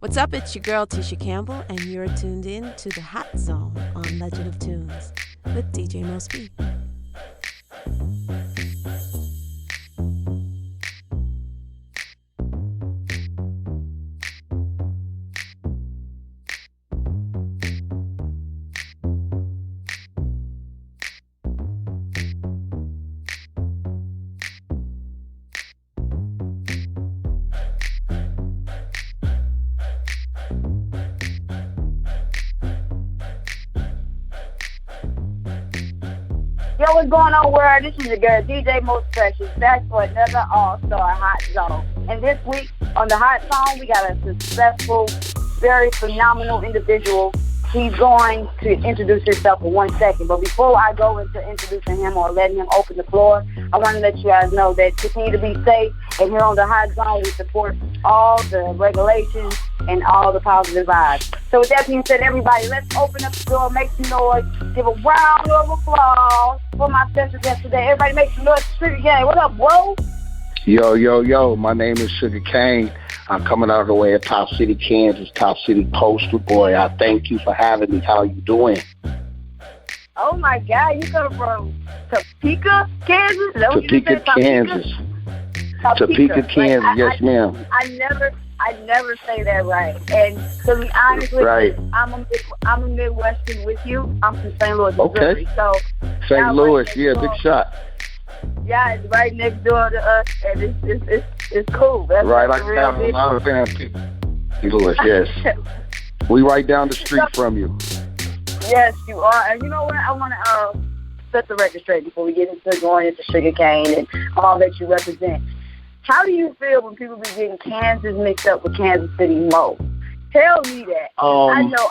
What's up? It's your girl Tisha Campbell, and you're tuned in to the Hot Zone on Legend of Tunes with DJ Mos P. Yo, what's going on, world? This is your girl, DJ Mos Precious, back for another All-Star Hot Zone. And this week on the Hot Zone, we got a successful, very phenomenal individual. He's going to introduce himself for 1 second. But before I go into introducing him or letting him open the floor, I want to let you guys know that continue to be safe. And here on the Hot Zone, we support all the regulations and all the positive vibes. So with that being said, everybody, let's open up the door, make some noise, give a round of applause for my special guest today. Everybody make some noise for Sugarcane. What up, bro? Yo, yo, yo, my name is Sugarcane. I'm coming out of the way of Top City, Kansas, Top City poster boy. I thank you for having me. How you doing? Oh, my God. You come from Topeka, Kansas? Topeka, Kansas. Topeka, Kansas. Like, yes, ma'am. I never say that right. And to be honest with you, I'm a Midwestern with you. I'm from St. Louis, Missouri. Okay. So St. Louis, yeah, big shot. Yeah, it's right next door to us, and it's cool. That's right, like I got a lot of family. St. Louis, yes. We right down the street from you. Yes, you are. And you know what? I want to set the record straight before we get into going into Sugarcane and all that you represent. How do you feel when people be getting Kansas mixed up with Kansas City Mo? Tell me that. I know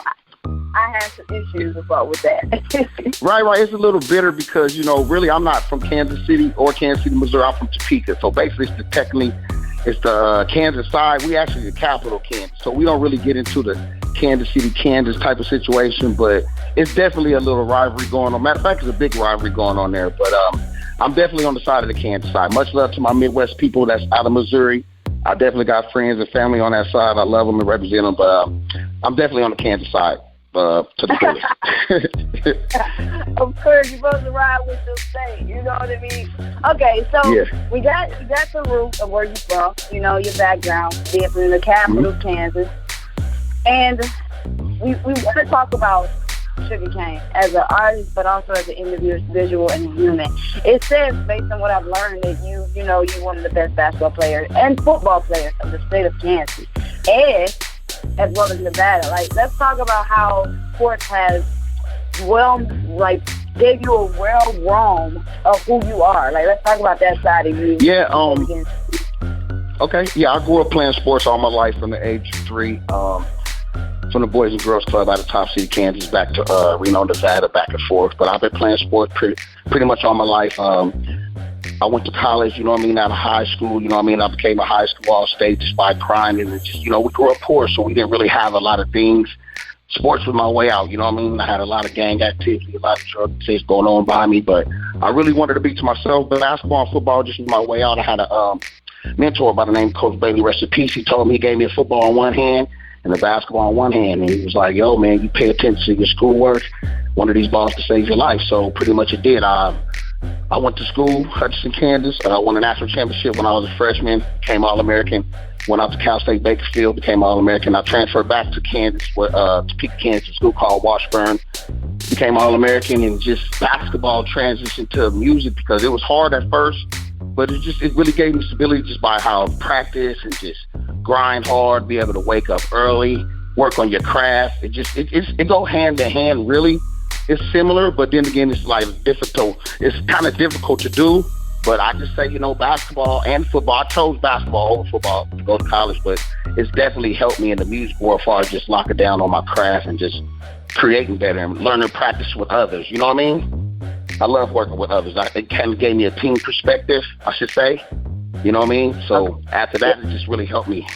I have some issues with that. Right. It's a little bitter because, really I'm not from Kansas City or Kansas City, Missouri. I'm from Topeka. So basically it's the Kansas side. We actually the capital, Kansas. So we don't really get into the Kansas City, Kansas type of situation. But it's definitely a little rivalry going on. Matter of fact, it's a big rivalry going on there. But I'm definitely on the side of the Kansas side. Much love to my Midwest people that's out of Missouri. I definitely got friends and family on that side. I love them and represent them. But I'm definitely on the Kansas side. To the fullest. Of course, you're supposed to ride with your state. You know what I mean? Okay, so we got the root of where you're from. Your background, being from the capital, Kansas, and we want to talk about Sugarcane as an artist, but also as an individual and a human. It says, based on what I've learned, that you're one of the best basketball players and football players of the state of Kansas, and as well as Nevada. Let's talk about how sports has gave you a realm of who you are. Let's talk about that side of you. Yeah. Okay. Yeah, I grew up playing sports all my life from the age of 3. From the Boys and Girls Club out of Top City, Kansas, back to Reno, Nevada, back and forth. But I've been playing sports pretty much all my life. I went to college, out of high school, I became a high school all-state despite crying. And just, we grew up poor, so we didn't really have a lot of things. Sports was my way out, I had a lot of gang activity, a lot of drug things going on behind me, but I really wanted to be to myself. But basketball and football just was my way out. I had a mentor by the name of Coach Bailey, rest in peace. He told me, he gave me a football on one hand and the basketball on one hand. And he was like, yo, man, you pay attention to your schoolwork. One of these balls to save your life. So pretty much it did. I went to school, Hutchinson, Kansas. Won a national championship when I was a freshman, became All-American. Went out to Cal State Bakersfield, became All-American. I transferred back to Kansas, Topeka, Kansas, a school called Washburn. Became All-American, and just basketball transitioned to music because it was hard at first, but it really gave me stability just by how I practice and just grind hard, be able to wake up early, work on your craft. It go hand in hand, really. It's similar, but then again, it's difficult. It's kind of difficult to do, but I just say, basketball and football. I chose basketball over football to go to college, but it's definitely helped me in the music world as far as just locking down on my craft and just creating better and learning to practice with others. You know what I mean? I love working with others. It kind of gave me a team perspective, I should say. You know what I mean? So after that, it just really helped me.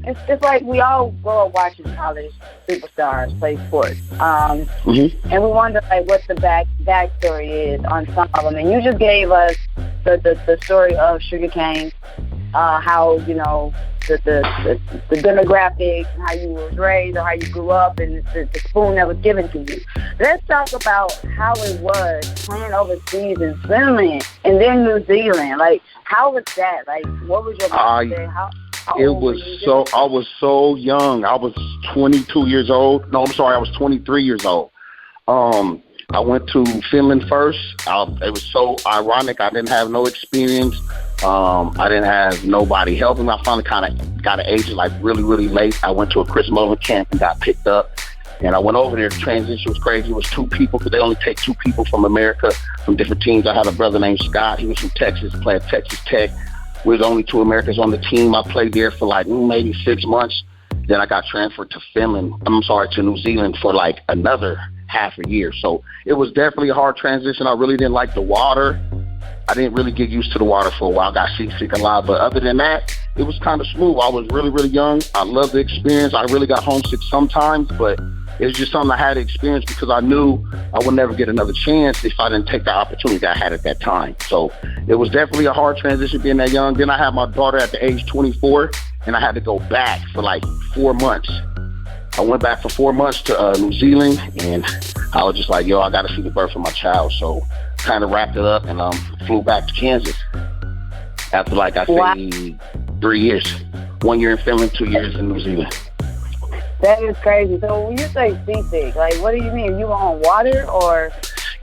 It's like we all grow up watching college superstars play sports, and we wonder what the backstory is on some of them. And you just gave us the story of Sugarcane, how the demographics, and how you was raised, or how you grew up, and the spoon that was given to you. Let's talk about how it was playing overseas in Finland and then New Zealand. Like, how was that? Like, what was your mindset? I was so young. I was 22 years old. No, I'm sorry, I was 23 years old. I went to Finland first. It was so ironic. I didn't have no experience. I didn't have nobody helping me. I finally kind of got an agent like really, really late. I went to a Chris Mullen camp and got picked up. And I went over there. The transition was crazy. It was 2 people because they only take 2 people from America, from different teams. I had a brother named Scott. He was from Texas, played at Texas Tech. We were the only 2 Americans on the team. I played there for like maybe 6 months. Then I got transferred to to New Zealand for like another half a year. So it was definitely a hard transition. I really didn't like the water. I didn't really get used to the water for a while. I got seasick a lot. But other than that, it was kind of smooth. I was really, really young. I loved the experience. I really got homesick sometimes, but it was just something I had to experience because I knew I would never get another chance if I didn't take the opportunity that I had at that time. So it was definitely a hard transition being that young. Then I had my daughter at the age 24, and I had to go back for like 4 months. I went back for 4 months to New Zealand, and I was just like, I got to see the birth of my child. So kind of wrapped it up and flew back to Kansas after, like I say, 3 years. 1 year in Finland, 2 years in New Zealand. That is crazy. So when you say seasick, like, what do you mean? You were on water or?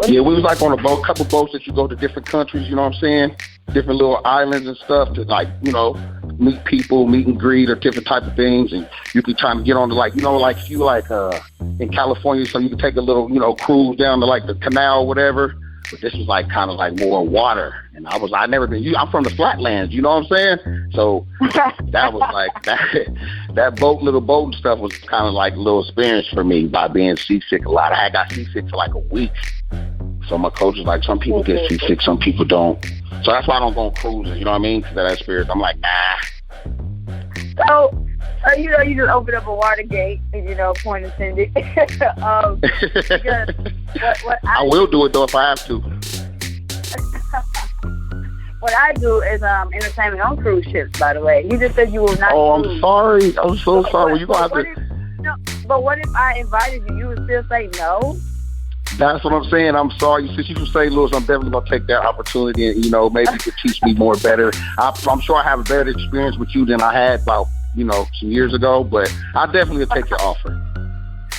We was like on a couple boats that you go to different countries, you know what I'm saying? Different little islands and stuff to meet people, meet and greet, or different type of things. And you can try to get on to if you in California, so you can take a little, cruise down to like the canal or whatever. But this was like kind of like more water. And I never been, I'm from the flatlands, you know what I'm saying? So that was like, that little boat and stuff was kind of like a little experience for me by being seasick a lot. I got seasick for like a week. So my coach was like, some people get seasick, some people don't. So that's why I don't go on cruises, you know what I mean? Because of that experience. I'm like, nah. So, you just open up a water gate, point intended. I will do it, though, if I have to. What I do is entertainment on cruise ships, by the way. You just said you will not cruise. I'm sorry. I'm so sorry. You gonna have to... But what if I invited you? You would still say no? That's what I'm saying. I'm sorry. Since you're from St. Louis, I'm definitely going to take that opportunity and, maybe you could teach me more better. I'm sure I have a better experience with you than I had about, some years ago, but I definitely will take your offer.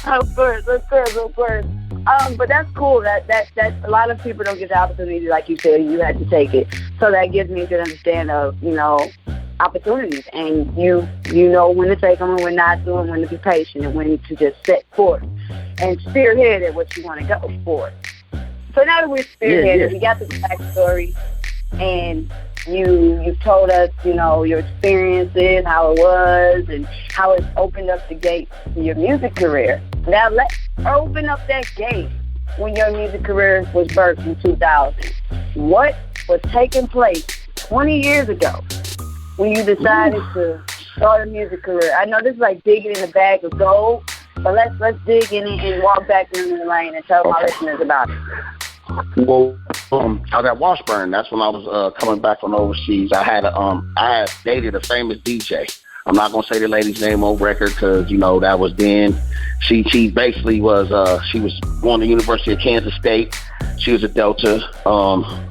Of course. But that's cool. That a lot of people don't get the opportunity, like you said, you had to take it. So that gives me a good understanding of, opportunities, and you know when to take them and when not to, and when to be patient and when to just set forth and spearhead at what you want to go for. So now that we're spearheaded, we got the backstory, and you've told us, your experiences, how it was, and how it opened up the gate to your music career. Now let's open up that gate when your music career was birthed in 2000. What was taking place 20 years ago when you decided to start a music career? I know this is like digging in a bag of gold, but let's dig in it and walk back into the lane and tell my listeners about it. Well, I was at Washburn. That's when I was coming back from overseas. I had dated a famous DJ. I'm not gonna say the lady's name on record because that was then. She basically was she was going to the University of Kansas State. She was a Delta.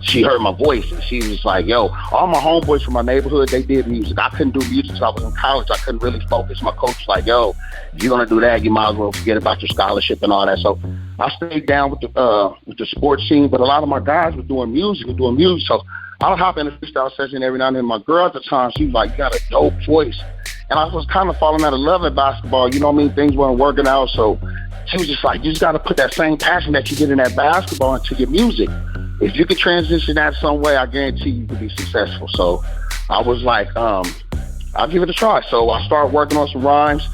She heard my voice and she was like, "Yo, all my homeboys from my neighborhood, they did music. I couldn't do music because I was in college. I couldn't really focus." My coach was like, "Yo, if you're gonna do that, you might as well forget about your scholarship and all that." So I stayed down with the sports scene, but a lot of my guys were doing music. So I would hop in a freestyle session every now and then. My girl at the time, she was like, "You got a dope voice." And I was kind of falling out of love at basketball. You know what I mean? Things weren't working out. So she was just like, you just got to put that same passion that you get in that basketball into your music. If you could transition that some way, I guarantee you could be successful. So I was like, I'll give it a try. So I started working on some rhymes.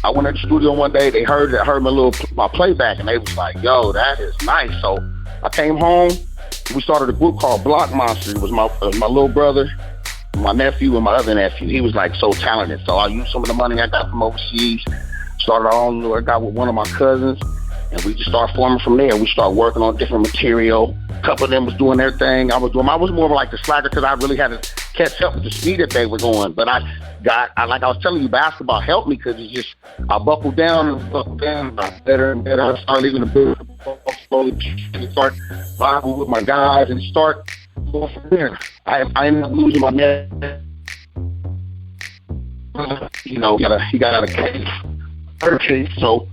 I went in the studio one day. They heard my playback, and they was like, "Yo, that is nice." So I came home. We started a group called Block Monster. It was my little brother, my nephew, and my other nephew. He was like so talented. So I used some of the money I got from overseas. Started our own little workout with one of my cousins, and we just started forming from there. We started working on different material. A couple of them was doing their thing. I was more like the slacker because I really had to catch up with the speed that they were going. But I like I was telling you, basketball helped me because it's just I buckled down, got better and better. I started leaving the building slowly, start vibing with my guys, and start going from there. I ended up losing my net. You know, he got out of case, so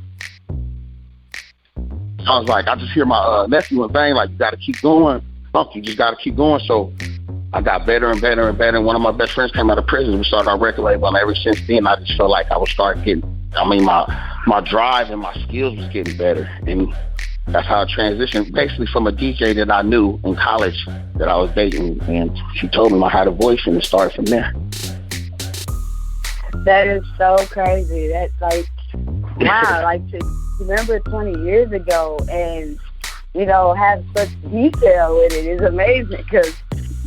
I was like, I just hear my nephew in vain, like, you got to keep going. You just got to keep going. So I got better and better and better. And one of my best friends came out of prison. We started our record label, and ever since then, I just felt like I would start getting, my drive and my skills was getting better. And that's how I transitioned, basically from a DJ that I knew in college that I was dating. And she told me I had a voice, and it started from there. That is so crazy. That's like, wow, like to remember 20 years ago and, you know, have such detail in it is amazing because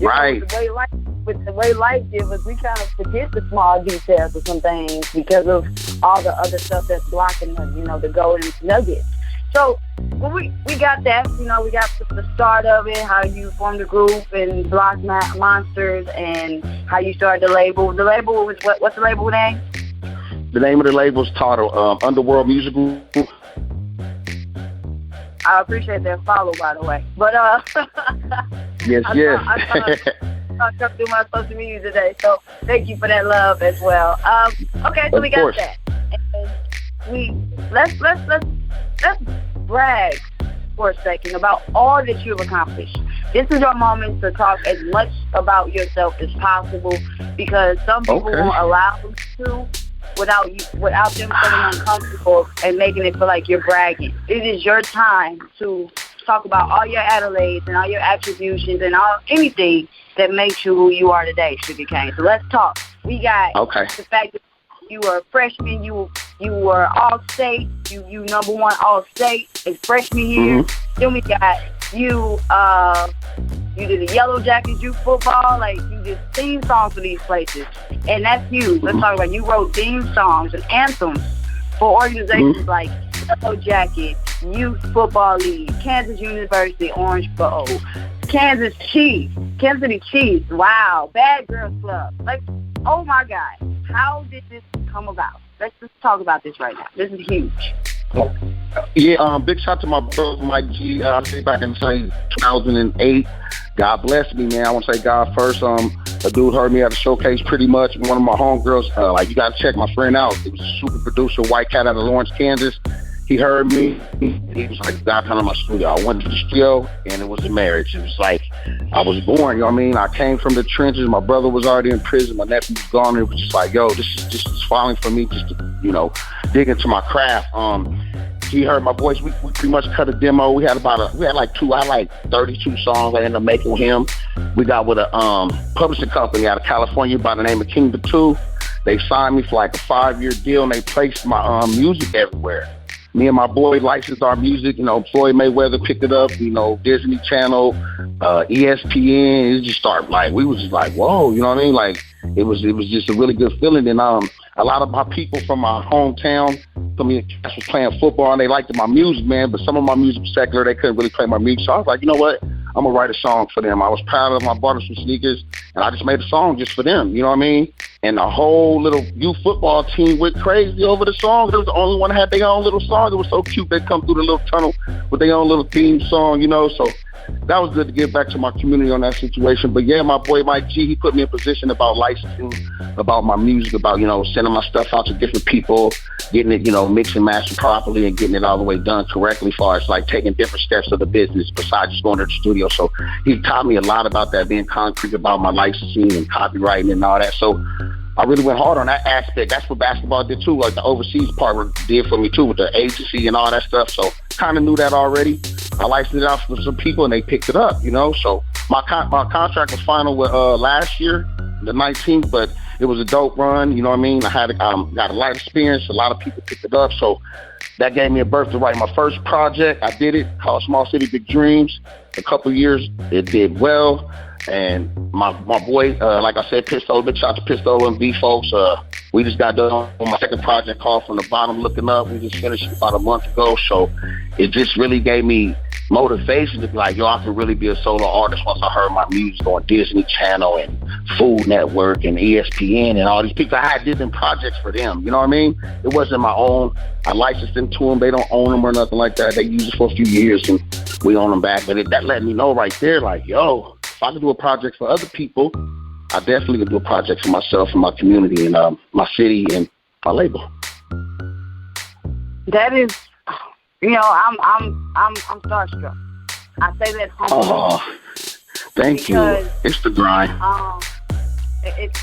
right. The way life did was we kind of forget the small details of some things because of all the other stuff that's blocking the, you know, the golden nuggets. So well, we got that, you know, we got the start of it, how you formed the group and Block Monsters and how you started the label. The label was, what's the label name? The name of the label is titled Underworld Music Group. I appreciate that follow, by the way. But yes. I come through my social media today, so thank you for that love as well. Okay, so we got that. And let's brag for a second about all that you've accomplished. This is your moment to talk as much about yourself as possible because some people won't allow you to without them feeling uncomfortable and making it feel like you're bragging. It is your time to talk about all your accolades and all your attributions and anything that makes you who you are today, SugaKane. So let's talk. We got the fact that you were a freshman, you were all-state, you number one all-state as freshman year. Mm-hmm. Then we got you did a Yellow Jackets youth football, like you did theme songs for these places. And that's you. Let's talk about you wrote theme songs and anthems for organizations like Yellow Jacket, Youth Football League, Kansas University Orange Bowl, Kansas City Chiefs, wow, Bad Girls Club. Like, oh my God, how did this come about? Let's just talk about this right now. This is huge. Yeah, big shout to my brother Mike G. I say back in 2008. God bless me, man. I want to say God first. A dude heard me at a showcase pretty much. One of my homegirls, like, you got to check my friend out. It was a super producer, white cat out of Lawrence, Kansas. He heard me. He was like, God, come to my studio. I went to the studio, and it was a marriage. It was like, I was born, you know what I mean? I came from the trenches. My brother was already in prison. My nephew was gone. It was just like, yo, this is falling for me just to, you know, dig into my craft. He heard my voice. We pretty much cut a demo. We had like 32 songs I ended up making with him. We got with a publishing company out of California by the name of King Batu. They signed me for like a 5-year deal, and they placed my music everywhere. Me and my boy licensed our music. You know, Floyd Mayweather picked it up. You know, Disney Channel, ESPN. It just started like, we was just like, whoa, you know what I mean? Like, it was just a really good feeling. And a lot of my people from my hometown, some of the guys was playing football, and they liked my music, man. But some of my music was secular. They couldn't really play my music. So I was like, you know what? I'm going to write a song for them. I was proud of them. I bought them some sneakers, and I just made a song just for them. You know what I mean? And the whole little youth football team went crazy over the song. It was the only one that had their own little song. It was so cute. They come through the little tunnel with their own little theme song, you know. So that was good to give back to my community on that situation. But yeah, my boy Mike G, he put me in position about licensing, about my music, about, you know, sending my stuff out to different people, getting it, you know, mixed and mastered properly and getting it all the way done correctly as far as like taking different steps of the business besides just going to the studio. So he taught me a lot about that, being concrete about my licensing and copywriting and all that. So I really went hard on that aspect. That's what basketball did too, like the overseas part did for me too with the agency and all that stuff. So kind of knew that already. I licensed it out for some people and they picked it up, you know. So my contract was final with last year, the 19th, but it was a dope run, you know what I mean? I had got a lot of experience. A lot of people picked it up. So that gave me a birth to write my first project. I did it, called Small City Big Dreams. A couple of years, it did well. And my boy, like I said, Pistol, big shout to Pistol and B folks. We just got done on my second project called From the Bottom Looking Up. We just finished about a month ago. So it just really gave me motivation to be like, yo, I can really be a solo artist once I heard my music on Disney Channel and Food Network and ESPN and all these people. I had different projects for them, you know what I mean? It wasn't my own. I licensed them to them. They don't own them or nothing like that. They use it for a few years and we own them back. But that let me know right there, like, yo, if I can do a project for other people, I definitely can do a project for myself and my community and my city and my label. That is, you know, I'm starstruck. I say that humbly. Oh, thank you. It's the grind. It's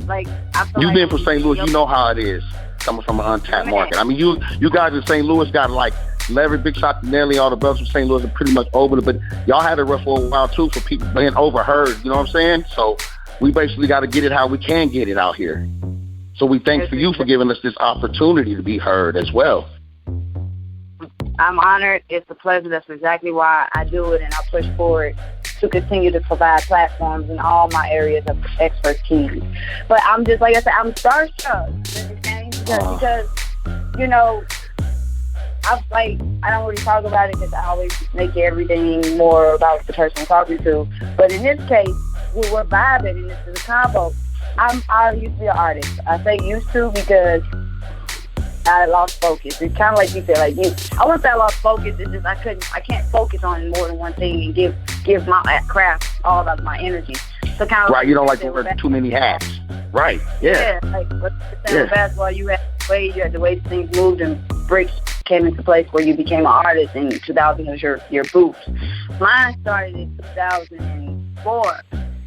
like I feel You've like been from St. Louis. You know how it is coming from an untapped market. I mean, you guys in St. Louis got like Larry, Big Shot, Nelly, all the brothers from St. Louis are pretty much over it, but y'all had it rough for a while too for people being overheard. You know what I'm saying? So we basically got to get it how we can get it out here. So we thank for you for giving us this opportunity to be heard as well. I'm honored. It's a pleasure. That's exactly why I do it, and I push forward to continue to provide platforms in all my areas of expertise. But I'm just, like I said, I'm starstruck because you know, I don't really talk about it because I always make everything more about the person I'm talking to. But in this case, we're vibing, and this is a combo. I used to be an artist. I say used to because I lost focus. It's kind of like you said, like I wouldn't say I lost focus. It's just I can't focus on more than one thing and give my craft all of my energy. So kind of right. You don't like to wear too many hats. Right. Yeah. Yeah. Like with basketball, you had the way things moved and bricks came into place where you became an artist. In 2000 was your boots. Mine started in 2004.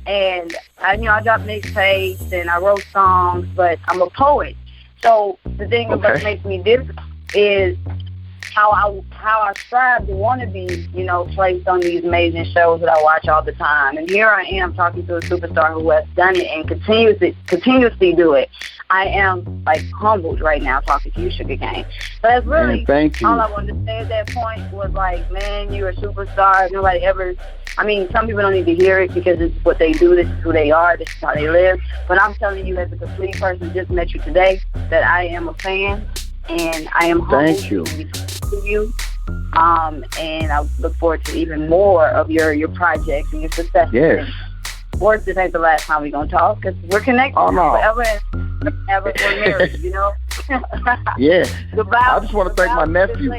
And I dropped mixtapes and I wrote songs, but I'm a poet. So the thing that makes me different is how I strive to want to be, you know, placed on these amazing shows that I watch all the time. And here I am talking to a superstar who has done it and continuously do it. I am like humbled right now talking to you, SugaKane. So that's really all I wanted to say at that point was like, man, you're a superstar. Nobody ever. I mean, some people don't need to hear it because it's what they do. This is who they are. This is how they live. But I'm telling you, as a complete person who just met you today, that I am a fan and I am humbled to you. And I look forward to even more of your projects and your success. Yes. Of course, this ain't the last time we're going to talk because we're connected forever and ever. We're married, you know? Yeah. Goodbye. I just want to thank my nephew.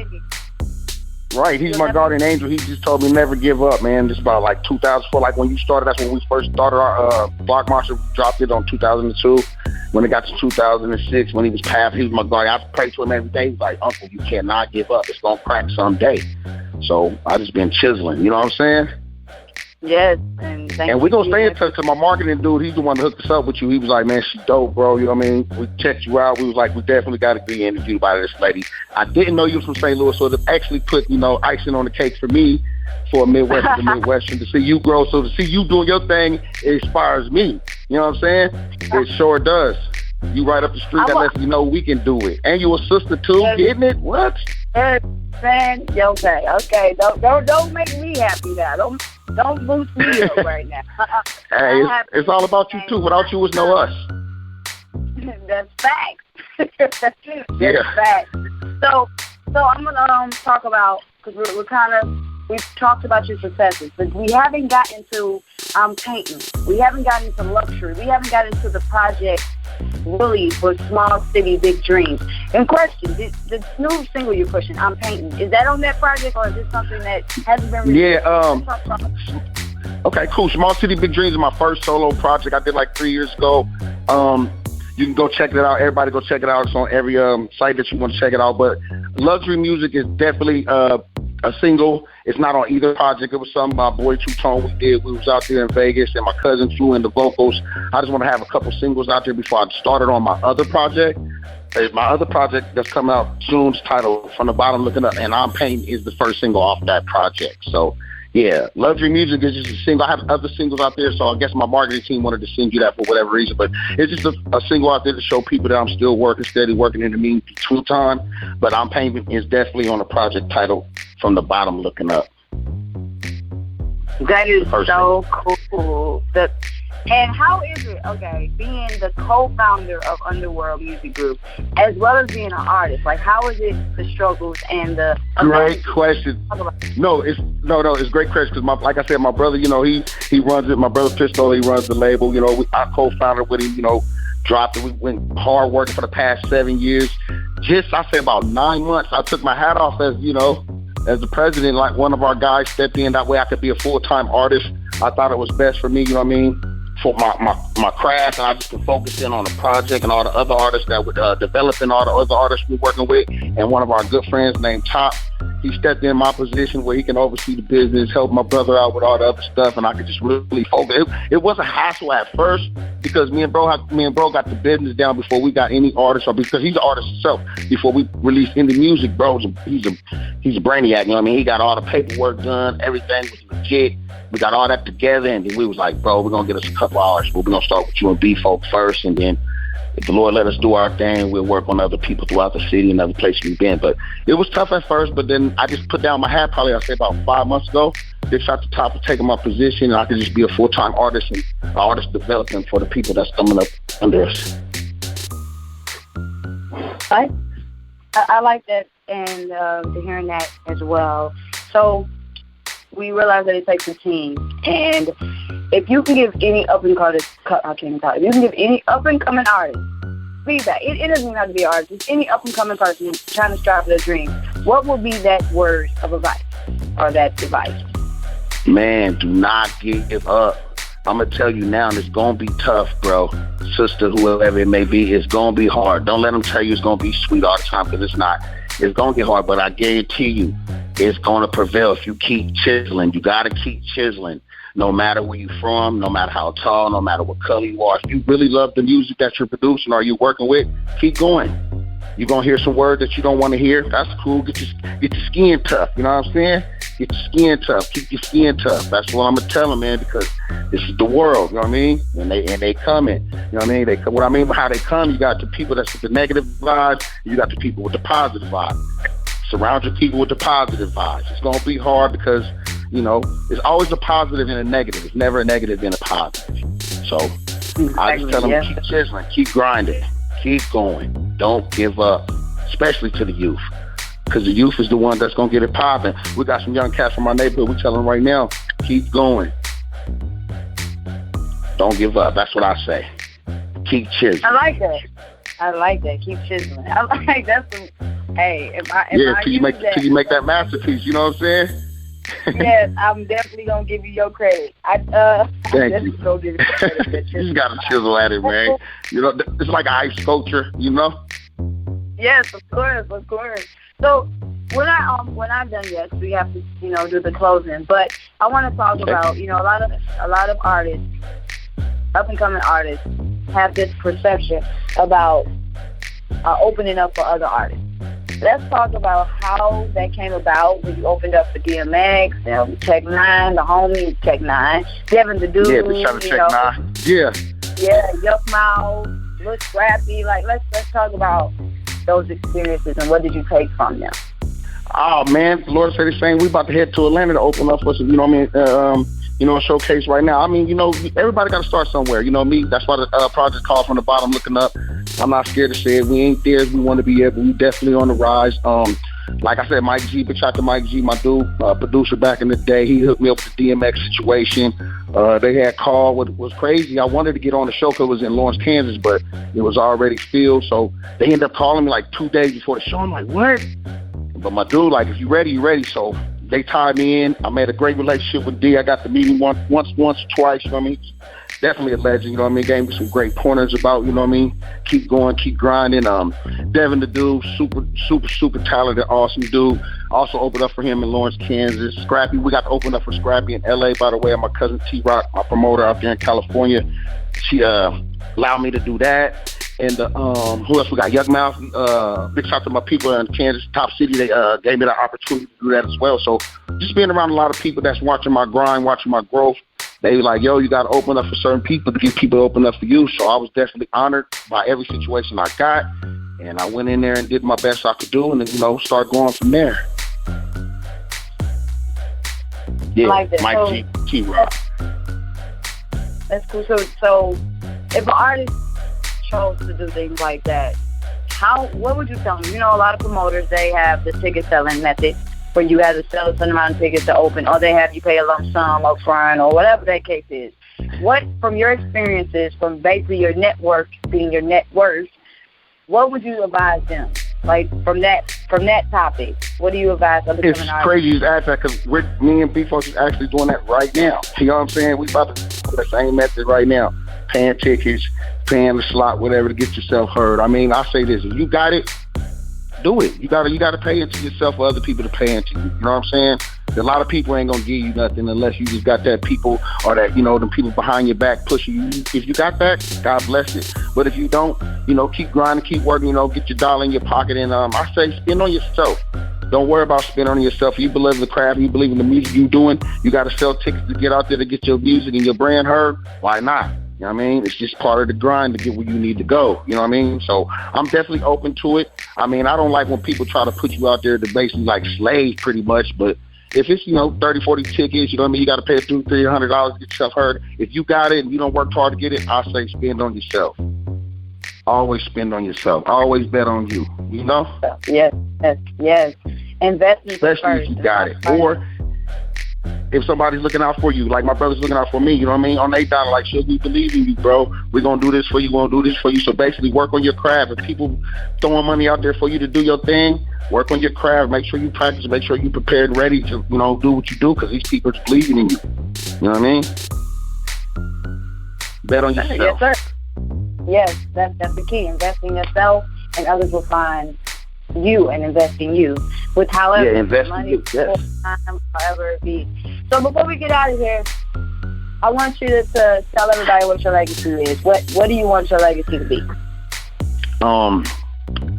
Right, he's my guardian angel. He just told me never give up, man. Just about like 2004, like when you started, that's when we first started our Block Marshall dropped it on 2002. When it got to 2006, when he was passed, he was my guardian. I prayed to him every day. He was like, Uncle, you cannot give up. It's going to crack someday. So I just been chiseling, you know what I'm saying? Yes. And we're going to stay in touch. My marketing dude, he's the one that hooked us up with you. He was like, man, she's dope, bro. You know what I mean? We checked you out. We was like, we definitely got to be interviewed by this lady. I didn't know you was from St. Louis, so it actually put, you know, icing on the cake for me for a Midwestern to see you grow. So to see you doing your thing, it inspires me. You know what I'm saying? It sure does. You right up the street, that lets you know we can do it. And you a sister too, getting it? What? Man, okay. Don't make me happy now. Don't boost me up right now. Hey, it's all about you too. Without you, it's no us. That's facts. That's facts. So I'm gonna talk about, because we've talked about your successes, but we haven't gotten to painting. We haven't gotten into luxury. We haven't gotten into the project really for Small City Big Dreams. And question, the new single you're pushing, I'm Painting, is that on that project or is this something that hasn't been released? Yeah. Okay, cool. Small City Big Dreams is my first solo project I did like 3 years ago. You can go check it out. Everybody go check it out. It's on every site that you want to check it out. But luxury music is definitely a single. It's not on either project. It was something my boy Two Tone we did. We was out there in Vegas, and my cousin flew in the vocals. I just want to have a couple singles out there before I started on my other project. My other project that's coming out soon is titled From the Bottom Looking Up, and I'm Painting is the first single off that project. So, yeah, luxury music is just a single. I have other singles out there, so I guess my marketing team wanted to send you that for whatever reason. But it's just a single out there to show people that I'm still steady working in the meantime. But I'm Painting is definitely on a project titled From the Bottom Looking Up. That is so cool. And how is it, being the co-founder of Underworld Music Group, as well as being an artist? Like, how is it the struggles and the... Great question. No, it's a great question because, like I said, my brother, he runs it. My brother Pistol, he runs the label. I co-founded with him. Dropped it. We went hard working for the past 7 years. I say about 9 months. I took my hat off as the president. Like, one of our guys stepped in. That way, I could be a full-time artist. I thought it was best for me. For my craft, and I just been focusing on the project and all the other artists that were developing, all the other artists we're working with. And one of our good friends named Top, he stepped in my position where he can oversee the business, help my brother out with all the other stuff, and I could just really focus. It was a hassle at first because me and bro got the business down before we got any artist, or because he's an artist himself. Before we released indie music, bro, he's a brainiac. He got all the paperwork done, everything was legit. We got all that together, and then we was like, bro, we're going to get us a couple hours, but we're going to start with you and B-Folk first, and then if the Lord let us do our thing, we'll work on other people throughout the city and other places we've been. But it was tough at first, but then I just put down my hat probably, I'd say about 5 months ago. Just at the top of taking my position, and I could just be a full-time artist and an artist development for the people that's coming up under us. I like that, and hearing that as well. So we realize that it takes a team, and if you can give any up-and-coming artist feedback, it doesn't even have to be an artist, just any up-and-coming person trying to strive for their dream, what would be that word of advice or that advice? Man, do not give up. I'm going to tell you now, it's going to be tough, bro. Sister, whoever it may be, it's going to be hard. Don't let them tell you it's going to be sweet all the time, because it's not. It's going to get hard, but I guarantee you it's going to prevail if you keep chiseling. You got to keep chiseling. No matter where you're from, no matter how tall, no matter what color you are. If you really love the music that you're producing or you're working with, keep going. You're going to hear some words that you don't want to hear. That's cool. Get your skin tough. You know what I'm saying? Get your skin tough. Keep your skin tough. That's what I'm going to tell them, man, because this is the world. You know what I mean? And they coming. You know what I mean? What I mean by how they come, you got the people that's with the negative vibes. You got the people with the positive vibes. Surround your people with the positive vibes. It's going to be hard because, it's always a positive and a negative. It's never a negative and a positive. So I just tell them, keep chiseling, keep grinding, keep going. Don't give up, especially to the youth, because the youth is the one that's going to get it popping. We got some young cats from our neighborhood. We tell them right now, keep going. Don't give up. That's what I say. Keep chiseling. I like that. Keep chiseling. I like that's some. Hey, till you make that masterpiece. You know what I'm saying? Yes, I'm definitely gonna give you your credit. Thank you. Gonna give you credit. You just gotta chisel at it, man. It's like an ice sculpture. Yes, of course. So we're not done yet. So we have to, do the closing. But I want to talk about, a lot of artists, up and coming artists, have this perception about opening up for other artists. Let's talk about how that came about when you opened up for DMX, Tech Nine, the homie Tech Nine, Devin the Dude, Tech Nine. Yeah, Yuck Mouth, Lil Scrappy. Like, let's talk about those experiences and what did you take from them? Oh man, the Lord said the same. We about to head to Atlanta to open up for some, a showcase right now. I mean, everybody got to start somewhere. Me, that's why the project called From the Bottom Looking Up. I'm not scared to say it. We ain't there as we want to be at, but we definitely on the rise. Like I said, Mike G, bitch out to Mike G, my dude, producer back in the day. He hooked me up with the DMX situation. They had called. What was crazy, I wanted to get on the show because it was in Lawrence, Kansas, but it was already filled. So they ended up calling me like 2 days before the show. I'm like, what? But my dude, like, if you ready, you ready. So they tied me in. I made a great relationship with D. I got to meet him once or twice. Definitely a legend. Gave me some great pointers about, keep going, keep grinding. Devin the Dude, super talented, awesome dude. Also opened up for him in Lawrence, Kansas. Scrappy, we got to open up for Scrappy in LA, by the way. My cousin T-Rock, my promoter out there in California. She allowed me to do that. And who else we got? Yuck Mouth. Big shout out to my people in Kansas, Top City. They gave me the opportunity to do that as well. So just being around a lot of people that's watching my grind, watching my growth. They were like, yo, you got to open up for certain people to get people to open up for you. So I was definitely honored by every situation I got. And I went in there and did my best I could do and then, start going from there. Yeah, like that. Mike G, T-Rock. That's cool. So if an artist chose to do things like that, what would you tell them? You know, a lot of promoters, they have the ticket selling method where you have to sell a certain amount of tickets to open, or they have you pay a lump sum up front, or whatever that case is. What, from your experiences, from basically your network being your net worth, what would you advise them? Like, from that topic, what do you advise other It's artists? crazy you ask that because me and B-Folks is actually doing that right now. You know what I'm saying? We about to do the same method right now. Paying tickets, paying the slot, whatever, to get yourself heard. I mean, I say this, if you got it, do it. You gotta pay into yourself for other people to pay into you. You know what I'm saying? A lot of people ain't gonna give you nothing unless you just got that people or that, you know, them people behind your back pushing you. If you got that, God bless it. But if you don't, you know, keep grinding, keep working, you know, get your dollar in your pocket. And I say spend on yourself. Don't worry about spending on yourself. If you believe in the craft, you believe in the music you're doing, you got to sell tickets to get out there to get your music and your brand heard. Why not? You know what I mean? It's just part of the grind to get where you need to go. You know what I mean? So I'm definitely open to it. I mean, I don't like when people try to put you out there to basically like slave pretty much, but if it's, you know, 30, 40 tickets, you know what I mean? You got to pay $200, $300 to get yourself heard. If you got it and you don't work hard to get it, I say spend on yourself. Always spend on yourself. Always bet on you. You know? Yes. Invest in especially first. If you got it. Or if somebody's looking out for you, like my brother's looking out for me, you know what I mean? On $8, like, should we believe in you, bro? We're going to do this for you, we're going to do this for you. So basically work on your craft. If people throwing money out there for you to do your thing, work on your craft. Make sure you practice. Make sure you're prepared and ready to, you know, do what you do because these people are believing in you. You know what I mean? Bet on yourself. Yes, sir. Yes, that's the key. Invest in yourself, and others will find you and invest in you with however invest money, in you. Yes. time, however it be. So before we get out of here, I want you to tell everybody what your legacy is. What do you want your legacy to be?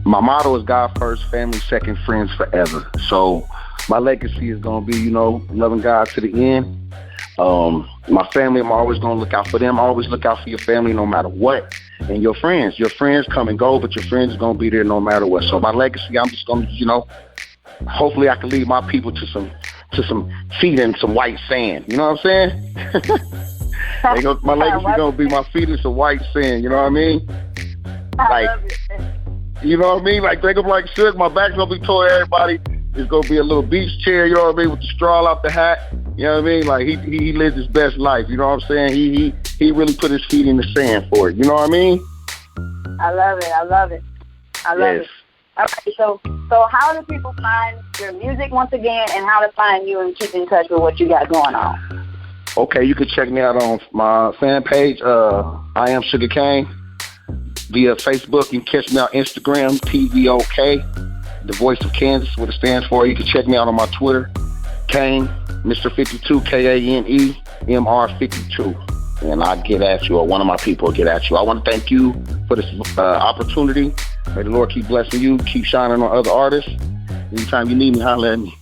My motto is God first, family second, friends forever. So my legacy is going to be, you know, loving God to the end. My family, I'm always going to look out for them. Always look out for your family no matter what. And your friends come and go, but your friends are going to be there no matter what. So my legacy, I'm just going to, you know, hopefully I can lead my people to some feet in some white sand. You know what I'm saying? My legacy going to be my feet in some white sand. You know what I mean? I love it. You know what I mean? Like, think of like Suge, my back's going to be toward everybody. It's going to be a little beach chair, you know what I mean, with the straw out the hat. You know what I mean? Like, he lived his best life, you know what I'm saying? He really put his feet in the sand for it, you know what I mean? I love it. All right, so how do people find your music once again, and how to find you and keep in touch with what you got going on? Okay, you can check me out on my fan page, I am SugaKane, via Facebook. You can catch me on Instagram, TVOK, the voice of Kansas, what it stands for. You can check me out on my Twitter, Kane, Mr. 52, Kane, MR52. And I'll get at you, or one of my people will get at you. I want to thank you for this opportunity. May the Lord keep blessing you, keep shining on other artists. Anytime you need me, holler at me.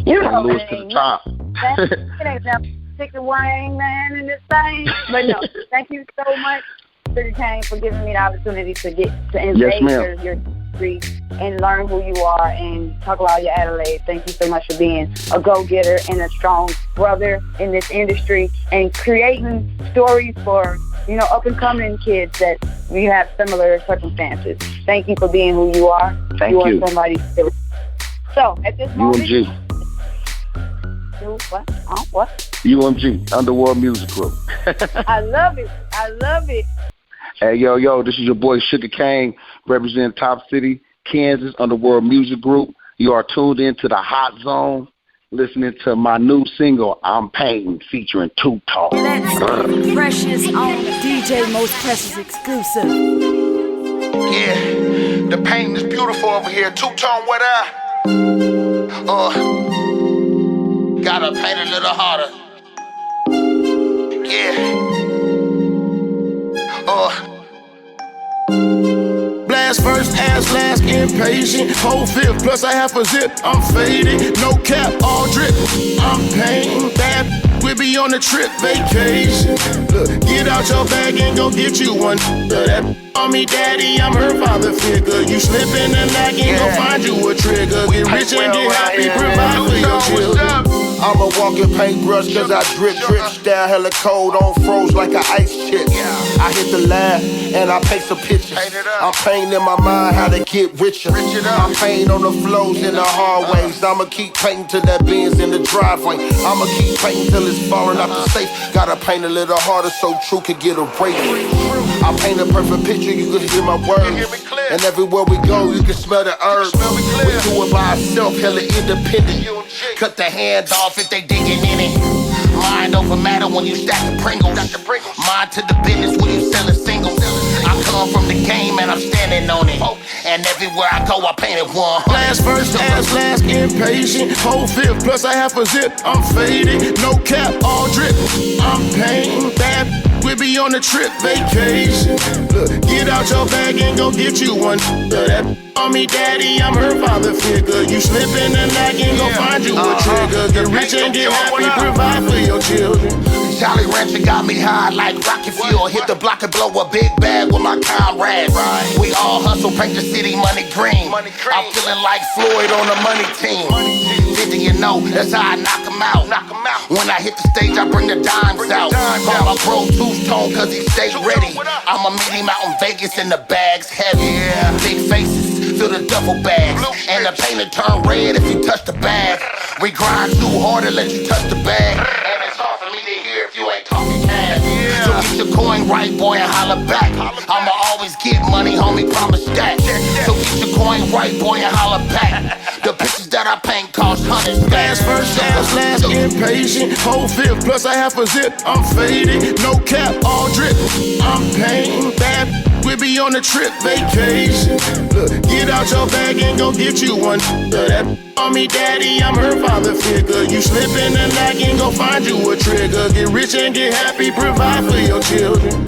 You know, Lewis to the top. It ain't that particular wang man in this thing. But no, thank you so much, SugaKane, for giving me the opportunity to get to invade your history and learn who you are and talk about your accolades. Thank you so much for being a go-getter and a strong brother in this industry and creating stories for, you know, up-and-coming kids that we have similar circumstances. Thank you for being who you are. Thank you. You are somebody. So, at this moment... UMG. What? UMG, Underworld Music Group. I love it. Hey, yo, this is your boy SugaKane, representing Top City, Kansas, Underworld Music Group. You are tuned into the Hot Zone, listening to my new single, I'm Painting, featuring Two Tone. Let's Precious on DJ Mos Precious exclusive. Yeah, the painting is beautiful over here. Two Tone, what up? Gotta paint a little harder. Yeah. Blast first, ass last, impatient. Whole fifth, plus I have a zip. I'm faded, no cap, all drip. I'm painting, bad. We be on a trip, vacation. Look, get out your bag and go get you one. That on me, daddy, I'm her father figure. You slipping and lagging, go find you a trigger. Get rich and get happy, provide for your children. I'm a walking paintbrush cause I drip, style hella cold on froze like an ice chip. I hit the lab and I paint some pictures. I'm painting in my mind how to get richer. I'm painting on the flows in the hallways. I'ma keep painting till that Benz in the driveway. I'ma keep painting till it's falling out the safe. Gotta paint a little harder so true can get a break. I paint a perfect picture, you can hear my words. And everywhere we go, you can smell the herbs. We do it by ourselves, hella independent. Cut the hand off if they digging in it. Mind over matter when you stack the Pringles. Mind to the business when you selling singles. I come from the game and I'm standing on it. And everywhere I go, I paint it 100. Last first, ass last, impatient. Whole fifth, plus I half a zip. I'm faded, no cap, all drip. I'm painting bad. We be on a trip vacation. Look, get out your bag and go get you one. That on me, daddy, I'm her father figure. You slipping and lagging, go find you a trigger. Get rich and get happy, provide for your children. Jolly Rancher got me high like rocket fuel. Hit the block and blow a big bag with my comrades. We all hustle, paint the city money green. I'm feeling like Floyd on the money team. 50, you know, that's how I knock 'em out. When I hit the stage, I bring the dimes out. Call my bro two-tone cause he stay ready. I'ma meet him out in Vegas and the bag's heavy. Big faces, fill the duffel bags. And the paint will turn red if you touch the bag. We grind too hard to let you touch the bag. And it's hard for me to hear if you ain't talking cash. So get your coin right, boy, and holla back. I'ma always get money, homie, promise that. So get your coin right, boy, and holla back. The pictures that I paint cost hundreds. Last first, ass last, impatient. Whole fifth, plus I half a zip. I'm faded, no cap, all drip. I'm painting bad. We be on a trip vacation. Look, get out your bag and go get you one. That on me, daddy, I'm her father figure. You slipping and lagging, go find you a trigger. Get rich and get happy, provide for your children.